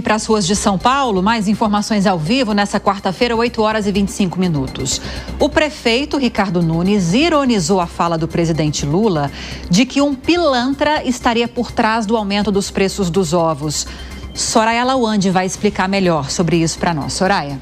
Para as ruas de São Paulo, mais informações ao vivo nessa quarta-feira, 8 horas e 25 minutos. O prefeito Ricardo Nunes ironizou a fala do presidente Lula de que um pilantra estaria por trás do aumento dos preços dos ovos. Soraya Lawande vai explicar melhor sobre isso para nós. Soraya.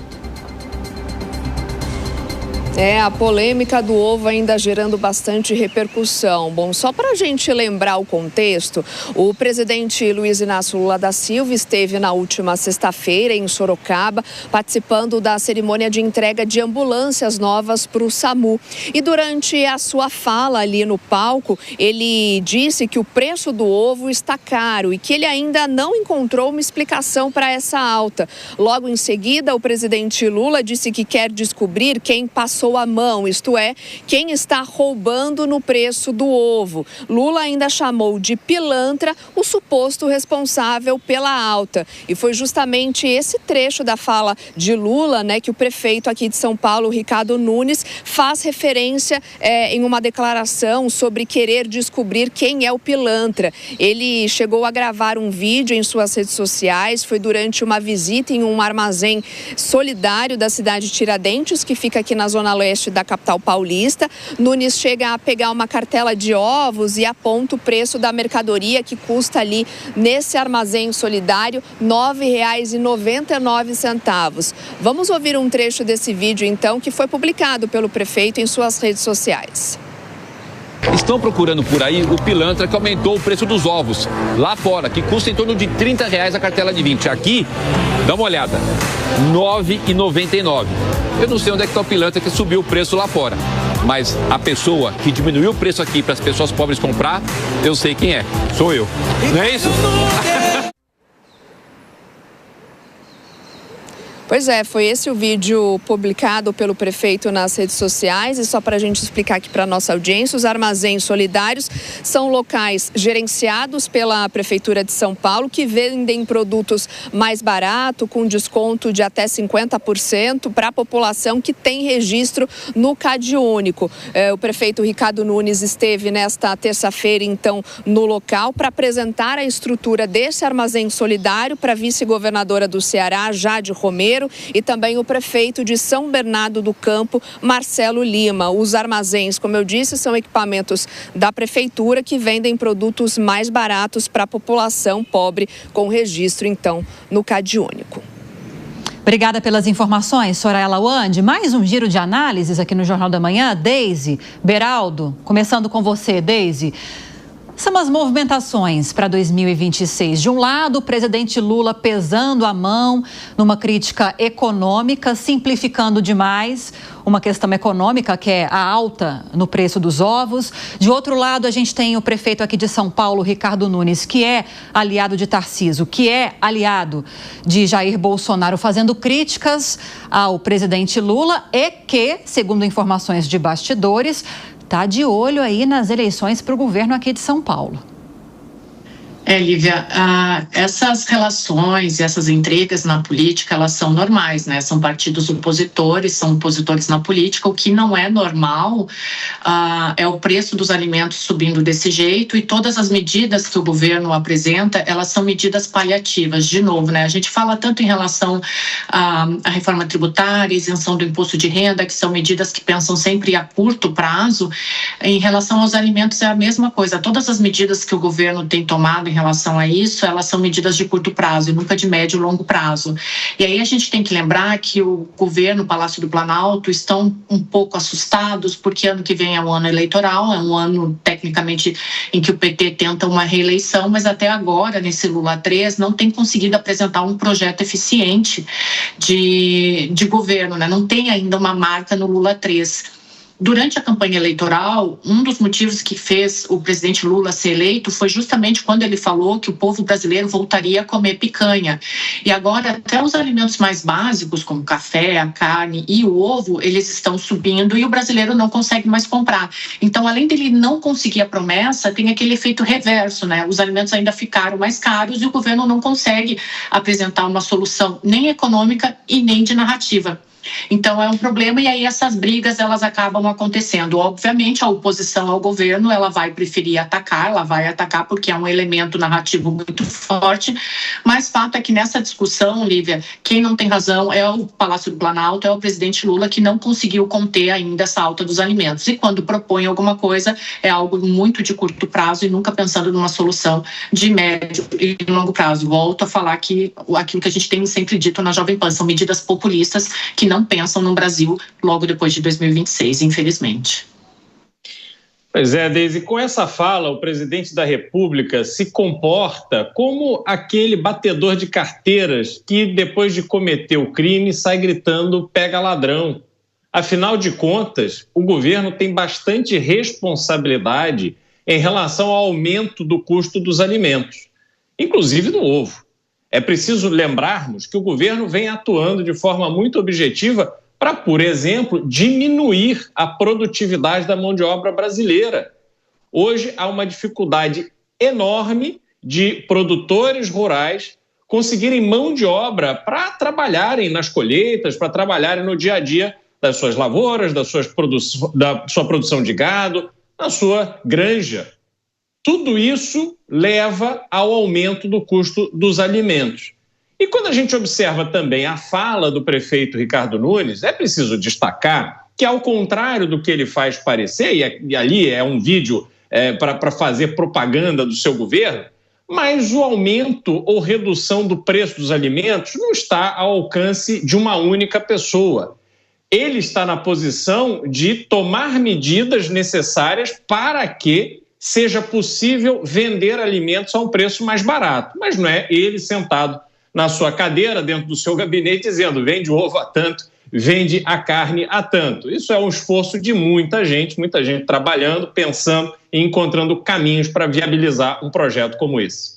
A polêmica do ovo ainda gerando bastante repercussão. Bom, só para a gente lembrar o contexto, o presidente Luiz Inácio Lula da Silva esteve na última sexta-feira em Sorocaba, participando da cerimônia de entrega de ambulâncias novas para o SAMU. E durante a sua fala ali no palco, ele disse que o preço do ovo está caro e que ele ainda não encontrou uma explicação para essa alta. Logo em seguida, o presidente Lula disse que quer descobrir quem passou a mão, isto é, quem está roubando no preço do ovo. Lula ainda chamou de pilantra o suposto responsável pela alta. E foi justamente esse trecho da fala de Lula, que o prefeito aqui de São Paulo, Ricardo Nunes, faz referência em uma declaração sobre querer descobrir quem é o pilantra. Ele chegou a gravar um vídeo em suas redes sociais, foi durante uma visita em um armazém solidário da cidade de Tiradentes, que fica aqui na zona leste da capital paulista. Nunes chega a pegar uma cartela de ovos e aponta o preço da mercadoria, que custa ali nesse armazém solidário R$ 9,99. Vamos ouvir um trecho desse vídeo então, que foi publicado pelo prefeito em suas redes sociais. Estão procurando por aí o pilantra que aumentou o preço dos ovos lá fora, que custa em torno de R$ 30 a cartela de 20. Aqui, dá uma olhada, R$ 9,99. Eu não sei onde é que está o pilantra que subiu o preço lá fora, mas a pessoa que diminuiu o preço aqui para as pessoas pobres comprar, eu sei quem é, sou eu. Não é isso? Pois é, foi esse o vídeo publicado pelo prefeito nas redes sociais. E só para a gente explicar aqui para a nossa audiência, os armazéns solidários são locais gerenciados pela Prefeitura de São Paulo que vendem produtos mais barato, com desconto de até 50% para a população que tem registro no CadÚnico. O prefeito Ricardo Nunes esteve nesta terça-feira, então, no local para apresentar a estrutura desse armazém solidário para a vice-governadora do Ceará, Jade Romero, e também o prefeito de São Bernardo do Campo, Marcelo Lima. Os armazéns, como eu disse, são equipamentos da prefeitura que vendem produtos mais baratos para a população pobre com registro, então, no CadÚnico. Obrigada pelas informações, Soraya Lawande. Mais um giro de análises aqui no Jornal da Manhã. Deise, Beraldo, começando com você, Deise. São as movimentações para 2026. De um lado, o presidente Lula pesando a mão numa crítica econômica, simplificando demais uma questão econômica, que é a alta no preço dos ovos. De outro lado, a gente tem o prefeito aqui de São Paulo, Ricardo Nunes, que é aliado de Tarcísio, que é aliado de Jair Bolsonaro, fazendo críticas ao presidente Lula e que, segundo informações de bastidores, está de olho aí nas eleições para o governo aqui de São Paulo. Lívia, essas relações e essas intrigas na política, elas são normais, né? São partidos opositores, são opositores na política. O que não é normal é o preço dos alimentos subindo desse jeito, e todas as medidas que o governo apresenta, elas são medidas paliativas. De novo, né? A gente fala tanto em relação à reforma tributária, isenção do imposto de renda, que são medidas que pensam sempre a curto prazo. Em relação aos alimentos, é a mesma coisa. Todas as medidas que o governo tem tomado em relação a isso, elas são medidas de curto prazo e nunca de médio e longo prazo. E aí a gente tem que lembrar que o governo, o Palácio do Planalto, estão um pouco assustados, porque ano que vem é um ano eleitoral, é um ano, tecnicamente, em que o PT tenta uma reeleição, mas até agora, nesse Lula 3, não tem conseguido apresentar um projeto eficiente de governo, né? Não tem ainda uma marca no Lula 3. Durante a campanha eleitoral, um dos motivos que fez o presidente Lula ser eleito foi justamente quando ele falou que o povo brasileiro voltaria a comer picanha. E agora até os alimentos mais básicos, como café, a carne e o ovo, eles estão subindo e o brasileiro não consegue mais comprar. Então, além dele não conseguir a promessa, tem aquele efeito reverso, né? Os alimentos ainda ficaram mais caros e o governo não consegue apresentar uma solução nem econômica e nem de narrativa. Então é um problema, e aí essas brigas elas acabam acontecendo. Obviamente a oposição ao governo ela vai preferir atacar, ela vai atacar porque é um elemento narrativo muito forte, mas fato é que nessa discussão, Lívia, quem não tem razão é o Palácio do Planalto, é o presidente Lula, que não conseguiu conter ainda essa alta dos alimentos, e quando propõe alguma coisa é algo muito de curto prazo e nunca pensando numa solução de médio e longo prazo. Volto a falar que aquilo que a gente tem sempre dito na Jovem Pan, são medidas populistas que não pensam no Brasil logo depois de 2026, infelizmente. Pois é, Deise, com essa fala, o presidente da República se comporta como aquele batedor de carteiras que, depois de cometer o crime, sai gritando "pega ladrão". Afinal de contas, o governo tem bastante responsabilidade em relação ao aumento do custo dos alimentos, inclusive do ovo. É preciso lembrarmos que o governo vem atuando de forma muito objetiva para, por exemplo, diminuir a produtividade da mão de obra brasileira. Hoje há uma dificuldade enorme de produtores rurais conseguirem mão de obra para trabalharem nas colheitas, para trabalharem no dia a dia das suas lavouras, da sua produção de gado, na sua granja. Tudo isso leva ao aumento do custo dos alimentos. E quando a gente observa também a fala do prefeito Ricardo Nunes, é preciso destacar que, ao contrário do que ele faz parecer, e ali é um vídeo para fazer propaganda do seu governo, mas o aumento ou redução do preço dos alimentos não está ao alcance de uma única pessoa. Ele está na posição de tomar medidas necessárias para que seja possível vender alimentos a um preço mais barato. Mas não é ele sentado na sua cadeira, dentro do seu gabinete, dizendo vende o ovo a tanto, vende a carne a tanto. Isso é um esforço de muita gente trabalhando, pensando e encontrando caminhos para viabilizar um projeto como esse.